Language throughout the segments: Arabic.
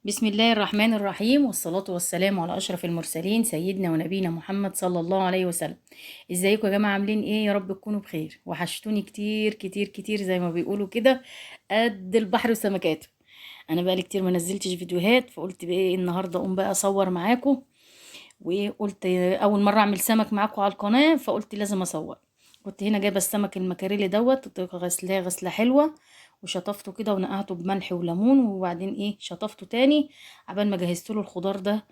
بسم الله الرحمن الرحيم، والصلاة والسلام على أشرف المرسلين سيدنا ونبينا محمد صلى الله عليه وسلم. ازيكم يا جماعة؟ عاملين ايه؟ يا رب تكونوا بخير. وحشتوني كتير كتير كتير زي ما بيقولوا كده، قد البحر وسمكاته. انا بقالي كتير ما نزلتش فيديوهات، فقلت بقى ايه النهارده اقوم بقى اصور معاكم. وقلت اول مرة اعمل سمك معاكم على القناة، فقلت لازم اصور. كنت هنا جايبه السمك المكاريلي دوت، غسلاه غسله حلوه، وشطفته كده ونقعته بملح وليمون، وبعدين ايه شطفته تاني عبال ما جهزت له الخضار ده.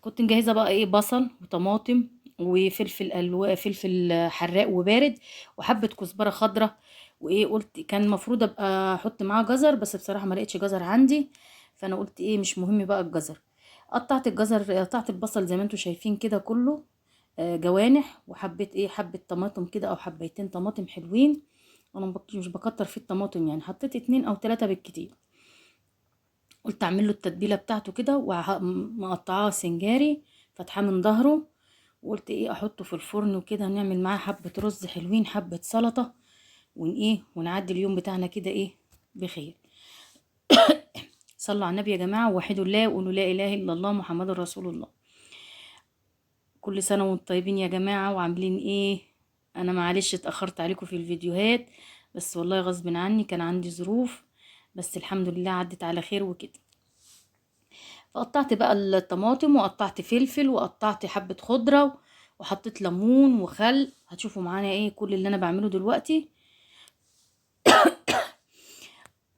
كنت مجهزه بقى ايه بصل وطماطم وفلفل فلفل حراق وبارد، وحبه كزبره خضراء. وايه قلت كان المفروض ابقى احط معاه جزر، بس بصراحه ما لقيتش جزر عندي، فانا قلت ايه مش مهم بقى الجزر. قطعت الجزر، قطعت البصل زي ما انتم شايفين كده كله جوانح، وحبيت ايه حبة طماطم كده او حبيتين طماطم حلوين. انا مش بكتر في الطماطم، يعني حطيت 2 او 3 بالكتير. قلت اعمل له التتبيلة بتاعته كده، ومقطعاه سنجاري فاتحاه من ظهره. وقلت ايه احطه في الفرن وكده، نعمل معاه حبة رز حلوين، حبة سلطة، ونعدي اليوم بتاعنا كده ايه بخير. صلوا على النبي يا جماعة، ووحدوا الله، وقولوا لا اله الا الله محمد رسول الله. كل سنة وانتم طيبين يا جماعة، وعاملين ايه؟ انا معلش اتأخرت عليكم في الفيديوهات، بس والله غصب عني كان عندي ظروف، بس الحمد لله عدت على خير وكده. فقطعت بقى الطماطم، وقطعت فلفل، وقطعت حبة خضرة، وحطيت ليمون وخل. هتشوفوا معانا ايه كل اللي انا بعمله دلوقتي.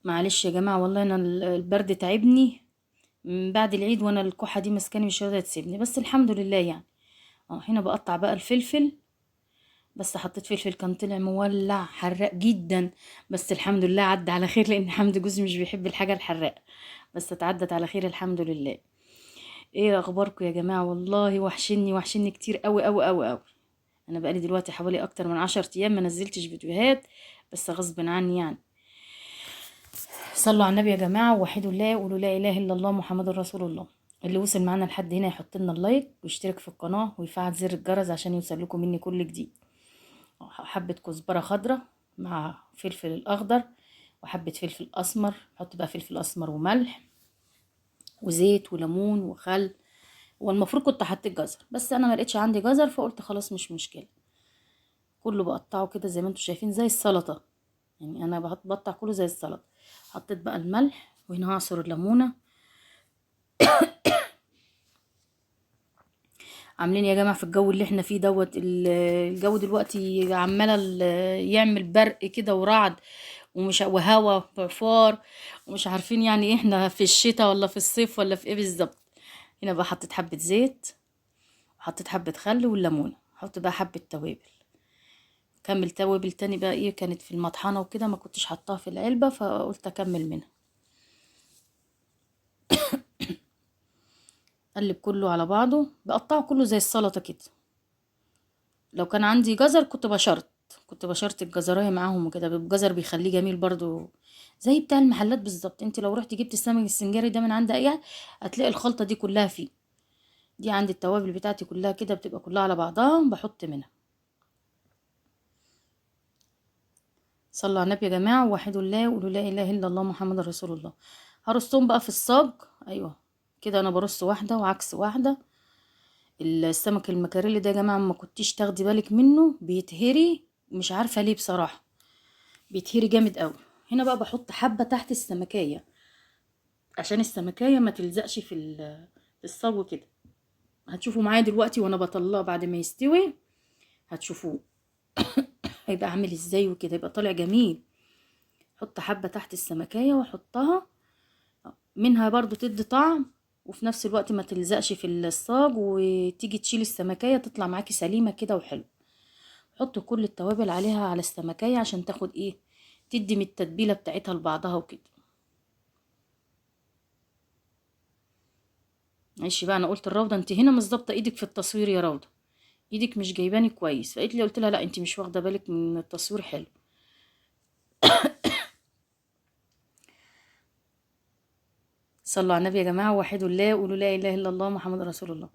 معلش يا جماعة والله انا البرد تعبني من بعد العيد، وانا الكحة دي مسكاني مش راضية تسيبني، بس الحمد لله يعني. هنا بقطع بقى الفلفل، بس حطيت فلفل كان طلع مولع حراق جدا، بس الحمد لله عدى على خير، لان حمد جوزي مش بيحب الحاجه الحراقه، بس اتعدت على خير الحمد لله. ايه اخباركم يا جماعه؟ والله وحشني وحشني كتير قوي قوي قوي قوي. انا بقالي دلوقتي حوالي اكتر من 10 ايام ما نزلتش فيديوهات، بس غصب عني يعني. صلوا على النبي يا جماعه، ووحدوا الله، وقولوا لا اله الا الله محمد رسول الله. اللي وصل معانا لحد هنا يحط لنا اللايك ويشترك في القناه ويفعل زر الجرس عشان يوصل لكم مني كل جديد. حبة كزبرة خضراء مع فلفل الأخضر، وحبة فلفل أسمر. حط بقى فلفل أسمر وملح وزيت وليمون وخل. والمفروض كنت حطيت جزر، بس أنا ما لقيتش عندي جزر، فقلت خلاص مش مشكلة. كله بقطعه كده زي ما انتم شايفين زي السلطة، يعني أنا بقطع كله زي السلطة. حطيت بقى الملح، وهنا هعصر الليمونة. عاملين يا جماعة في الجو اللي احنا فيه دوت، الجو دلوقتي عمالة يعمل برق كده ورعد، ومش وهوا وعفار، ومش عارفين يعني إيه، احنا في الشتاء ولا في الصيف ولا في ايه بالظبط. هنا بقى حطيت حبة زيت، وحطيت حبة خل والليمونة. حط بقى حبة توابل، كمل توابل تاني بقى ايه كانت في المطحنة وكده، ما كنتش حطاها في العلبة فقلت اكمل منها. قلب كله على بعضه، بقطعه كله زي السلطة كده. لو كان عندي جزر كنت بشرت الجزرايه معاهم وكده، الجزر بيخليه جميل برضو، زي بتاع المحلات بالظبط. انت لو رحت جبت السمك السنجاري ده من عند اي حد، هتلاقي الخلطه دي كلها فيه. دي عندي التوابل بتاعتي كلها كده، بتبقى كلها على بعضها بحط منها. صلوا على النبي يا جماعه، ووحدوا الله، وقولوا لا اله الا الله محمد رسول الله. هرصهم بقى في الصاج. ايوه كده انا برص واحده وعكس واحده. السمك المكاريلي ده يا جماعه ما كنتيش تاخدي بالك منه بيتهري، مش عارفه ليه بصراحه، بيتهري جامد قوي. هنا بقى بحط حبة تحت السمكية، عشان السمكية ما تلزقش في الصاج كده. هتشوفوا معايا دلوقتي وانا بطلعه بعد ما يستوي، هتشوفوه هيبقى عامل ازاي وكده، يبقى طالع جميل. حط حبة تحت السمكية واحطها، منها برضو تدي طعم، وفي نفس الوقت ما تلزقش في الصاج، وتيجي تشيل السمكية تطلع معاكي سليمة كده وحلو. حط كل التوابل عليها على السمكية عشان تاخد ايه، تدي من التتبيلة بتاعتها لبعضها وكده. معلش بقى، انا قلت الروضه انت هنا مش ظابطه ايدك في التصوير يا روضه، ايدك مش جايباني كويس. فقالت لي، قلت لها لا انت مش واخده بالك من التصوير حلو. صلوا على النبي يا جماعه، وحدوا الله، قولوا لا اله الا الله محمد رسول الله.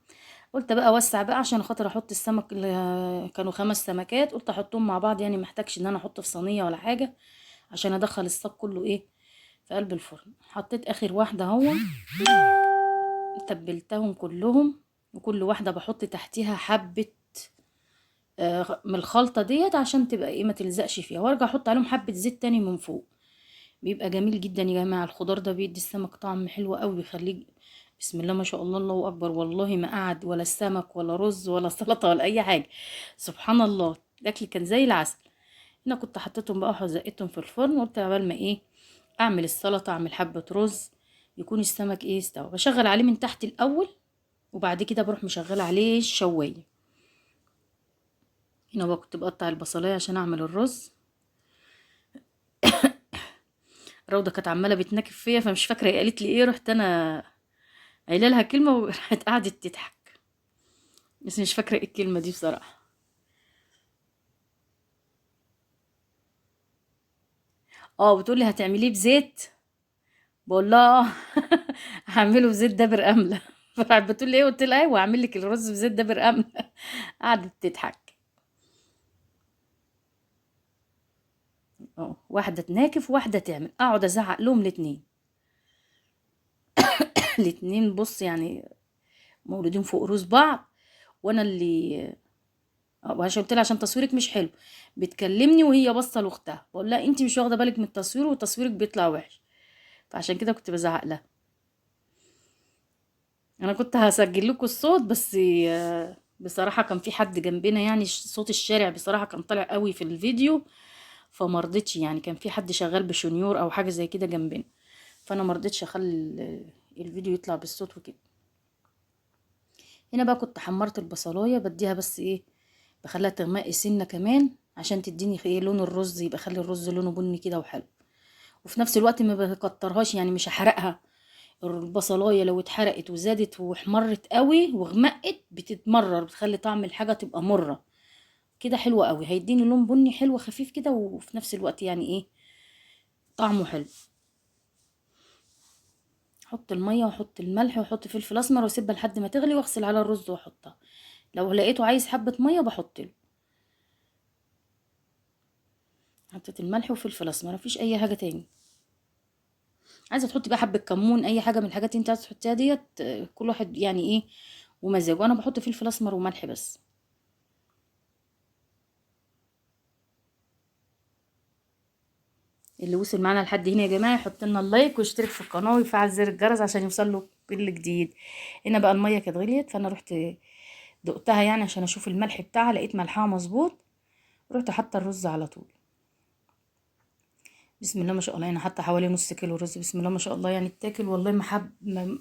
قلت بقى اوسع بقى عشان خاطر احط السمك، اللي كانوا 5 سمكات قلت احطهم مع بعض، يعني محتاجش ان انا احط في صينيه ولا حاجه، عشان ادخل الصاج كله ايه في قلب الفرن. حطيت اخر واحده اهو، تبلتهم كلهم، وكل واحده بحط تحتيها حبه من الخلطه ديت عشان تبقى ايه ما تلزقش فيها، وارجع احط عليهم حبه زيت تاني من فوق. بيبقى جميل جدا يا جماعه. الخضار ده بيدي السمك طعم حلو قوي، بيخليه بسم الله ما شاء الله، الله اكبر. والله ما قعد ولا السمك ولا رز ولا سلطه ولا اي حاجه، سبحان الله. الاكل كان زي العسل. هنا كنت حطيتهم بقى وزقتهم في الفرن، قلت قبل ما ايه اعمل السلطه، اعمل حبه رز، يكون السمك ايه استوى. بشغل عليه من تحت الاول، وبعد كده بروح مشغله عليه الشوايه. هنا بقى كنت بقطع البصلايه عشان اعمل الرز. روضه كانت عماله بتنكف فيا، فمش فاكره هي قالت لي ايه، رحت انا قايله لها كلمه وراحت قعدت تضحك، بس مش فاكره ايه الكلمه دي بصراحه. اه بتقولي هتعمليه بزيت، بقول لها هعمله بزيت دابر امله. فراحت بتقول لي ايه، قلت لها ايوه هعمل لك الرز بزيت دابر امله. قعدت تضحك. اه واحده تناكف وواحده تعمل، اقعد ازعق لهم الاتنين. الاتنين بص يعني مولودين فوق روس بعض. وانا اللي وعشان قلت لها عشان تصويرك مش حلو، بتكلمني وهي باصه لاختها، بقول لها انت مش واخده بالك من التصوير وتصويرك بيطلع وحش، فعشان كده كنت بزعق لها. انا كنت هسجل لكم الصوت، بس بصراحه كان في حد جنبنا، يعني صوت الشارع بصراحه كان طالع قوي في الفيديو، فمرضتش. يعني كان في حد شغال بشنيور او حاجه زي كده جنبنا، فانا مرضتش اخلي الفيديو يطلع بالصوت وكده. هنا بقى كنت حمرت البصلايه، بديها بس ايه، بخليها تغمق سنه كمان عشان تديني ايه لون الرز، يبقى خلي الرز لونه بني كده وحلو. وفي نفس الوقت ما بكترهاش، يعني مش هحرقها. البصلايه لو اتحرقت وزادت وحمرت قوي وغمقت بتتمرر، بتخلي طعم الحاجه تبقى مره. كده حلوه قوي، هيديني لون بني حلو خفيف كده، وفي نفس الوقت يعني ايه طعمه حلو. احط الميه واحط الملح واحط فلفل اسمر واسيبها لحد ما تغلي، واغسل على الرز واحطها. لو لقيته عايز حبه ميه بحط له. حطيت الملح وفلفل اسمر، مفيش اي حاجه تاني. عايزه تحطي بقى حبه كمون، اي حاجه من الحاجات اللي انت عايزه تحطيها ديت، كل واحد يعني ايه ومزاجه. انا بحط فلفل اسمر وملح بس. اللي وصل معانا لحد هنا يا جماعه يحط لنا اللايك ويشترك في القناه ويفعل زر الجرس عشان يوصل له كل جديد. هنا بقى الميه كانت غليت، فانا رحت دقتها يعني عشان اشوف الملح بتاعها، لقيت ملحها مظبوط، رحت حاطه الرز على طول. بسم الله ما شاء الله، انا حاطه حوالي نص كيلو رز، بسم الله ما شاء الله، يعني اتاكل والله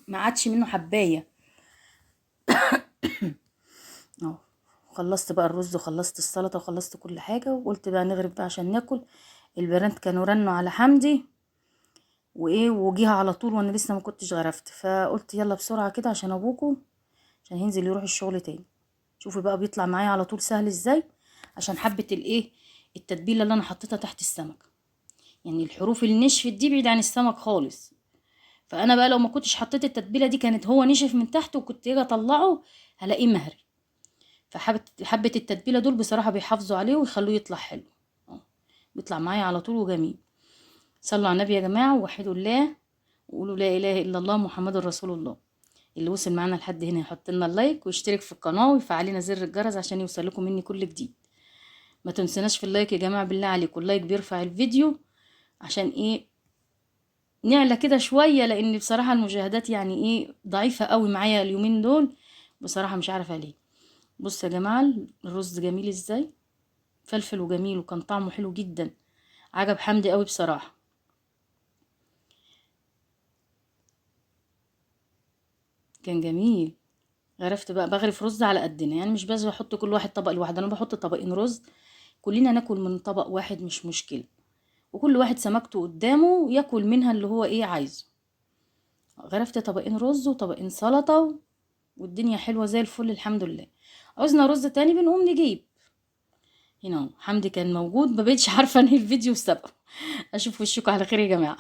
ما عادش منه حبايه. اهو خلصت بقى الرز وخلصت السلطه وخلصت كل حاجه، وقلت بقى نغرب بقى عشان ناكل. البنات كانوا رنوا على حمدي وايه وجيها على طول، وانا لسه ما كنتش غرفت، فقلت يلا بسرعه كده عشان ابوكم عشان هينزل يروح الشغل تاني. شوفي بقى بيطلع معايا على طول سهل ازاي، عشان حبه الايه التتبيله اللي انا حطيتها تحت السمك. يعني الحروف النشفت دي بعيد عن السمك خالص. فانا بقى لو ما كنتش حطيت التتبيله دي كانت هو نشف من تحت، وكنت اجي اطلعه هلاقيه مهري. فحبه التتبيله دول بصراحه بيحافظوا عليه ويخلوه يطلع حلو. اه بيطلع معايا على طول وجميل. صلوا على النبي يا جماعه ووحدوا الله، وقولوا لا اله الا الله محمد رسول الله. اللي وصل معانا لحد هنا يحط لنا اللايك ويشترك في القناه ويفعل لنا زر الجرس عشان يوصل لكم مني كل جديد. ما تنسناش في اللايك يا جماعه بالله عليكم، اللايك بيرفع الفيديو عشان ايه نعلى كده شويه، لان بصراحه المشاهدات يعني ايه ضعيفه قوي معايا اليومين دول، بصراحه مش عارفه ليه. بصوا يا جماعه الرز جميل ازاي، فلفل وجميل، وكان طعمه حلو جدا، عجب حمدي قوي بصراحه. كان جميل. غرفت بقى بغرف رز على قدنا، يعني مش بس بحط كل واحد طبق لوحده، انا بحط طبقين رز، كلنا ناكل من طبق واحد مش مشكله، وكل واحد سمكته قدامه ياكل منها اللي هو ايه عايزه. غرفت طبقين رز وطبقين سلطه، والدنيا حلوه زي الفل الحمد لله. عوزنا رز تاني بنقوم نجيب. هنا اهو حمدي كان موجود، ما بقتش عارفه انهي الفيديو بسببه. اشوف وشكم على خير يا جماعه.